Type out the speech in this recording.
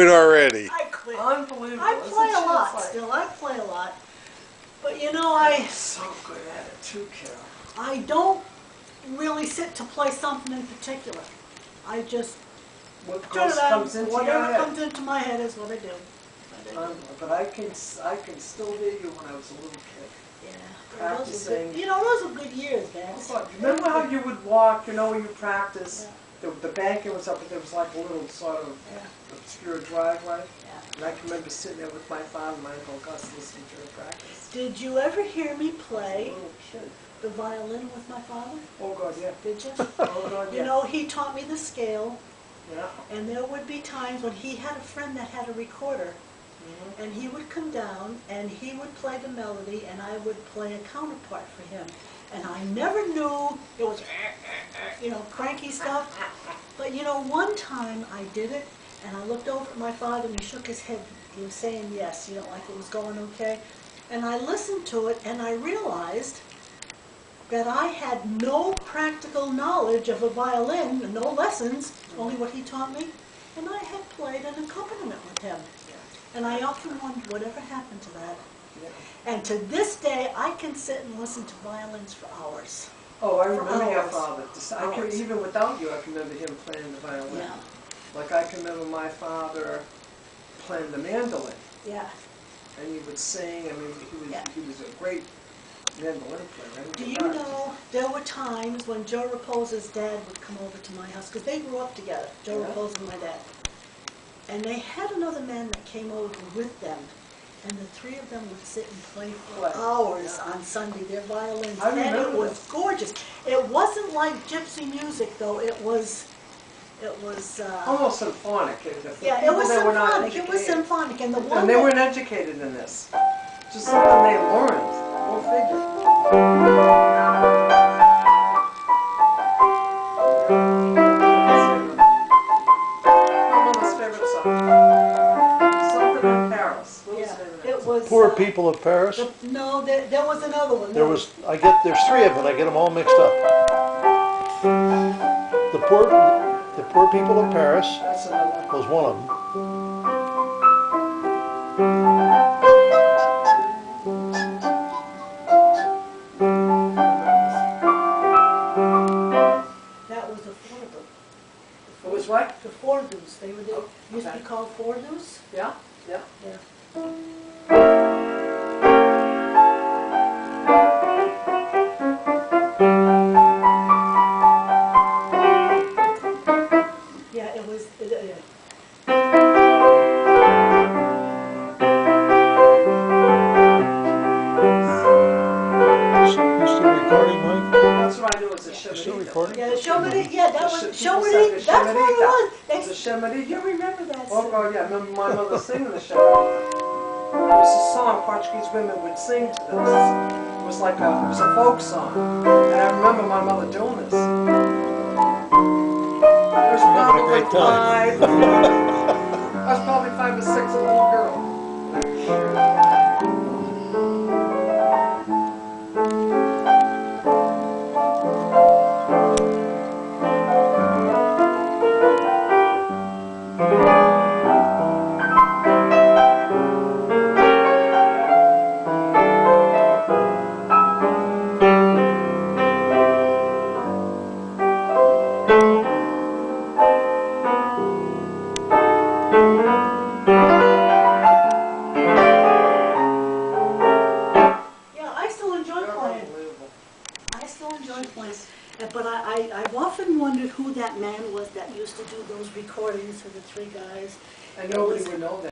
quit already. I quit. Unbelievable. I play a lot Like, still. I play a lot. But you know, I'm so good at it too, Carol. I don't really sit to play something in particular. I just What turn goes, it on. comes into your Whatever head. comes into my head is what I do. But I can still hear you when I was a little kid. Yeah. Practicing. You know, those were good years, man. Oh, God. Remember how you would walk, you know, when you practice? Yeah. The banking was up, but there was like a little sort of obscure driveway. Yeah. And I can remember sitting there with my father and my Uncle Gus listening to her practice. Did you ever hear me I play was a little kid. the violin with my father? Oh, God, yeah. Did you? Oh, God, yeah. You know, he taught me the scale, Yeah. and there would be times when he had a friend that had a recorder, and he would come down and he would play the melody and I would play a counterpart for him. And I never knew it was, you know, cranky stuff. But you know, one time I did it and I looked over at my father and he shook his head. He was saying yes, you know, like it was going okay. And I listened to it and I realized that I had no practical knowledge of a violin, and no lessons, only what he taught me. And I had played an accompaniment with him. And I often wondered whatever happened to that. Yeah. And to this day, I can sit and listen to violins for hours. Oh, I remember your hours. father. I can, even without you, I can remember him playing the violin. Yeah. Like I can remember my father playing the mandolin. Yeah. And he would sing. I mean, he was a great mandolin player. Do you know, there were times when Joe Raposa's dad would come over to my house, because they grew up together, Joe Raposa and my dad. And they had another man that came over with them, and the three of them would sit and play for hours on Sunday, their violins, and it was gorgeous. It wasn't like gypsy music, though. It was almost symphonic. Yeah, it was symphonic. It was symphonic, and the one and they weren't educated in this. Just something they learned. Go figure. Poor People of Paris. No, there was another one. There's three of them. I get them all mixed up. The Poor People of Paris was one of them. That was the Fordu. It was what? The Fordus. They used to be called Fordus. Yeah, yeah. Yeah. Yeah, it was. You still recording, Mike? That's what I knew was a shemity. Still recording? Yeah, the shemity. Yeah, that was shemity. That's what it was. The shemity. You remember that? Oh God, yeah. I remember my mother singing the shemity. It was a song Portuguese women would sing to this. It was like it was a folk song, and I remember my mother doing this. I was probably five. I was probably 5 or 6, a little girl. But I've often wondered who that man was that used to do those recordings for the three guys. And nobody would know that.